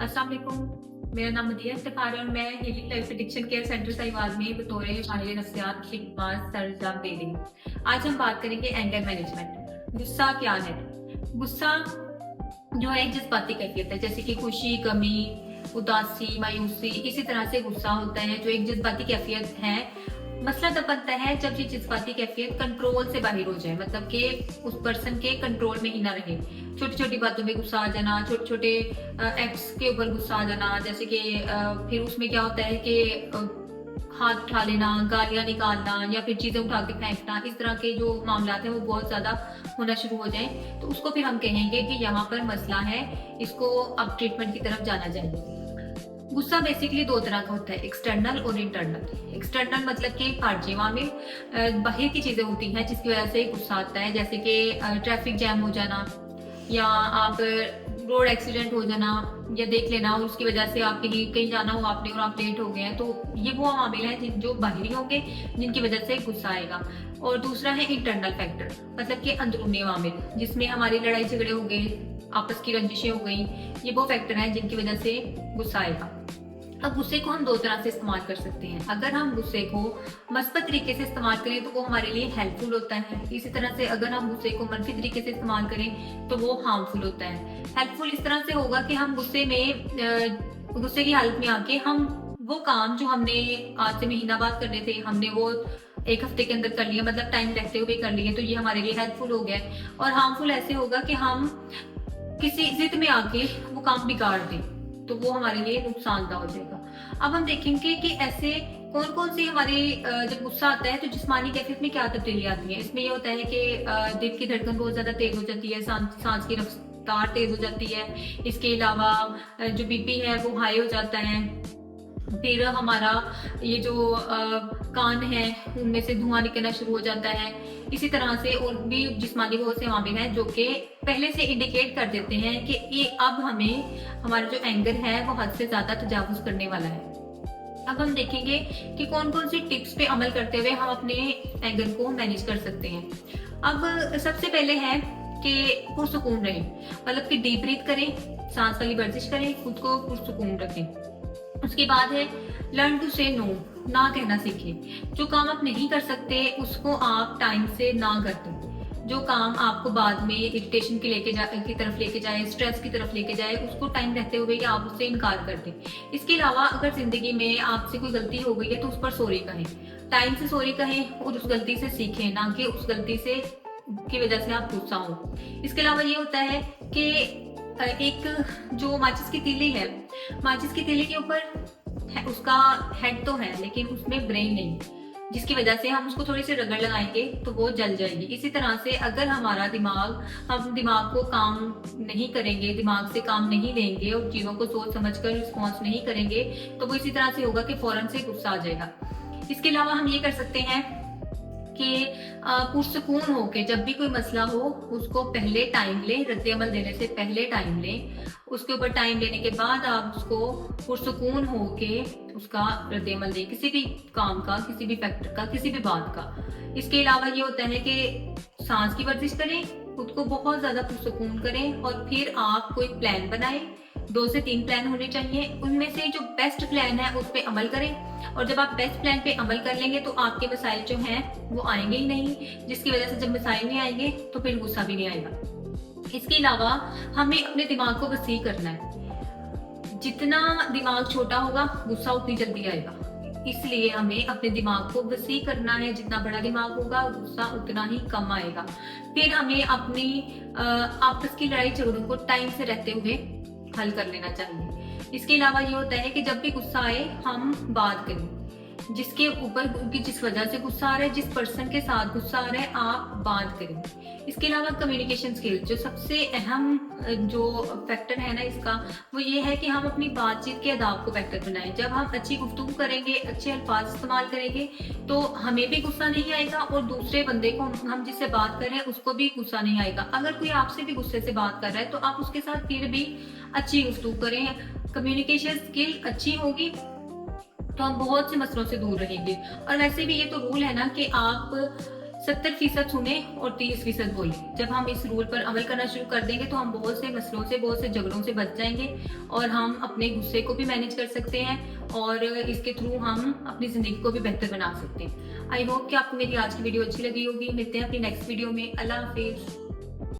अस्सलाम वालेकुम। मेरा नाम मदिया इफ्तिखार है और मैं healing life addiction care centre Sahiwal में बतौर माहिर नफ्सियात खिदमत सरंजाम दे रही हूँ। आज हम बात करेंगे एंगर मैनेजमेंट। गुस्सा क्या है? गुस्सा जो है एक जज्बाती कैफियत है, जैसे कि खुशी, गमी, उदासी, मायूसी, इसी तरह से गुस्सा होता है जो एक जज्बाती कैफियत है। मसला तब बनता है जब ये जज्बाती कैफियत कंट्रोल से बाहर हो जाए, मतलब कि उस पर्सन के कंट्रोल में ही ना रहे। छोटी छोटी बातों में गुस्सा आ जाना, छोटे छोटे एक्ट्स के ऊपर गुस्सा आ जाना, जैसे कि फिर उसमें क्या होता है कि हाथ उठा लेना, गालियां निकालना या फिर चीजें उठा के फेंकना, इस तरह के जो मामला हैं वो बहुत ज्यादा होना शुरू हो जाए तो उसको फिर हम कहेंगे कि यहाँ पर मसला है, इसको अब ट्रीटमेंट की तरफ जाना चाहिए। गुस्सा बेसिकली दो तरह का होता है, एक्सटर्नल और इंटरनल। एक्सटर्नल मतलब कि खारजी अवामिल, बाहर की चीजें होती हैं जिसकी वजह से गुस्सा आता है, जैसे कि ट्रैफिक जैम हो जाना या आप रोड एक्सीडेंट हो जाना या देख लेना और उसकी वजह से आप कहीं कहीं जाना हो आपने और आप लेट हो गए हैं, तो ये वो अवामिल हैं जो बाहरी होंगे जिनकी वजह से गुस्सा आएगा। और दूसरा है इंटरनल फैक्टर, मतलब कि अंदरूनी अवामिल, जिसमें हमारी लड़ाई झगड़े हो गए, आपस की रंजिशें हो गई, ये वो फैक्टर हैं जिनकी वजह से गुस्सा आएगा। अब गुस्से को हम दो तरह से इस्तेमाल कर सकते हैं। अगर हम गुस्से को मस्बत तरीके से इस्तेमाल करें तो वो हमारे लिए हेल्पफुल होता है। इसी तरह से अगर हम गुस्से को मनफी तरीके से इस्तेमाल करें तो वो हार्मफुल होता है। हेल्पफुल इस तरह से होगा कि हम गुस्से की हालत में आके हम वो काम जो हमने आज से महीना बाद करने थे, हमने वो एक हफ्ते के अंदर कर लिया, मतलब टाइम रहते हुए कर लिए, तो ये हमारे लिए हेल्पफुल हो गया। और हार्मफुल ऐसे होगा कि हम किसी जिद में आके वो काम बिगाड़ दें, तो वो हमारे लिए नुकसानदा हो जाएगा। अब हम देखेंगे कि ऐसे कौन कौन सी हमारी जब गुस्सा आता है तो जिस्मानी कैफियत में क्या तब्दीली आती है। इसमें ये होता है कि दिल की धड़कन बहुत ज्यादा तेज हो जाती है, सांस की रफ्तार तेज हो जाती है। इसके अलावा जो बीपी है वो हाई हो जाता है। फिर हमारा ये जो कान है उनमें से धुआं निकलना शुरू हो जाता है। इसी तरह से और भी जिस्मानी बहुत से अवामिल हैं जो कि पहले से इंडिकेट कर देते हैं कि ये अब हमें हमारा जो एंगर है वो हद से ज्यादा तजावुज करने वाला है। अब हम देखेंगे कि कौन कौन सी टिप्स पे अमल करते हुए हम अपने एंगर को मैनेज कर सकते हैं। अब सबसे पहले है कि पुरसुकून रहें, मतलब कि डीप ब्रीथ करें, सांस वाली वर्जिश करें, खुद को पुरसुकून रखें। उसके बाद है लर्न टू से नो, ना कहना सीखें। जो काम आप नहीं कर सकते उसको आप टाइम से ना कर दें। जो काम आपको बाद में इरिटेशन की तरफ लेके जाए, स्ट्रेस की तरफ लेके जाए, उसको टाइम रहते हुए या आप उससे इनकार कर दें। इसके अलावा अगर जिंदगी में आपसे कोई गलती हो गई है तो उस पर सॉरी कहें, टाइम से सॉरी कहें और उस गलती से सीखें, ना कि उस गलती से की वजह से आप गुस्सा हो। इसके अलावा ये होता है कि एक जो माचिस की तीली है, माचिस की तीली के ऊपर उसका हेड तो है लेकिन उसमें ब्रेन नहीं, जिसकी वजह से हम उसको थोड़ी सी रगड़ लगाएंगे तो वो जल जाएगी। इसी तरह से अगर हमारा हम दिमाग को काम नहीं करेंगे, दिमाग से काम नहीं लेंगे और चीजों को सोच समझकर रिस्पॉन्स नहीं करेंगे तो वो इसी तरह से होगा कि फौरन से गुस्सा आ जाएगा। इसके अलावा हम ये कर सकते हैं कि पुरसुकून हो के जब भी कोई मसला हो उसको पहले टाइम लें, रद्द-ए-अमल देने से पहले टाइम लें। उसके ऊपर टाइम लेने के बाद आप उसको पुरसुकून हो के उसका रद्द-ए-अमल दें, किसी भी काम का, किसी भी फैक्टर का, किसी भी बात का। इसके अलावा ये होता है कि सांस की वर्जिश करें, खुद को बहुत ज्यादा पुरसुकून करें और फिर आप कोई प्लान बनाएं। 2 से 3 प्लान होने चाहिए, उनमें से जो बेस्ट प्लान है उस पर अमल करें। और जब आप बेस्ट प्लान पे अमल कर लेंगे तो आपके मसाइल जो हैं वो आएंगे ही नहीं, जिसकी वजह से जब मसाइल नहीं आएंगे तो फिर गुस्सा भी नहीं आएगा। इसके अलावा हमें अपने दिमाग को वसी करना है। जितना दिमाग छोटा होगा गुस्सा उतनी जल्दी आएगा, इसलिए हमें अपने दिमाग को वसी करना है। जितना बड़ा दिमाग होगा गुस्सा उतना ही कम आएगा। फिर हमें अपनी आपस की लड़ाई झगड़ों को टाइम से रहते हुए हल कर लेना चाहिए। इसके अलावा ये होता है कि जब भी गुस्सा आए हम बात करें, जिसके ऊपर जिस वजह से गुस्सा आ रहा है, जिस पर्सन के साथ गुस्सा आ रहा है, आप बात करें। इसके अलावा कम्युनिकेशन स्किल जो सबसे अहम जो फैक्टर है ना इसका, वो ये है कि हम अपनी बातचीत के आदाब को बेहतर बनाएं। जब हम अच्छी गुफ्तगू करेंगे, अच्छे अल्फाज इस्तेमाल करेंगे तो हमें भी गुस्सा नहीं आएगा और दूसरे बंदे को, हम जिससे बात कर रहे हैं उसको भी गुस्सा नहीं आएगा। अगर कोई आपसे भी गुस्से से बात कर रहा है तो आप उसके साथ फिर भी अच्छी गुफ्तगू करें। कम्युनिकेशन स्किल अच्छी होगी तो हम बहुत से मसलों से दूर रहेंगे। और वैसे भी ये तो रूल है ना कि आप 70% सुने और 30% बोले। जब हम इस रूल पर अमल करना शुरू कर देंगे तो हम बहुत से मसलों से, बहुत से झगड़ों से बच जाएंगे और हम अपने गुस्से को भी मैनेज कर सकते हैं और इसके थ्रू हम अपनी ज़िंदगी को भी बेहतर बना सकते हैं। आई होप कि आपको मेरी आज की वीडियो अच्छी लगी होगी। मिलते हैं अपनी नेक्स्ट वीडियो में। अल्लाह हाफिज़।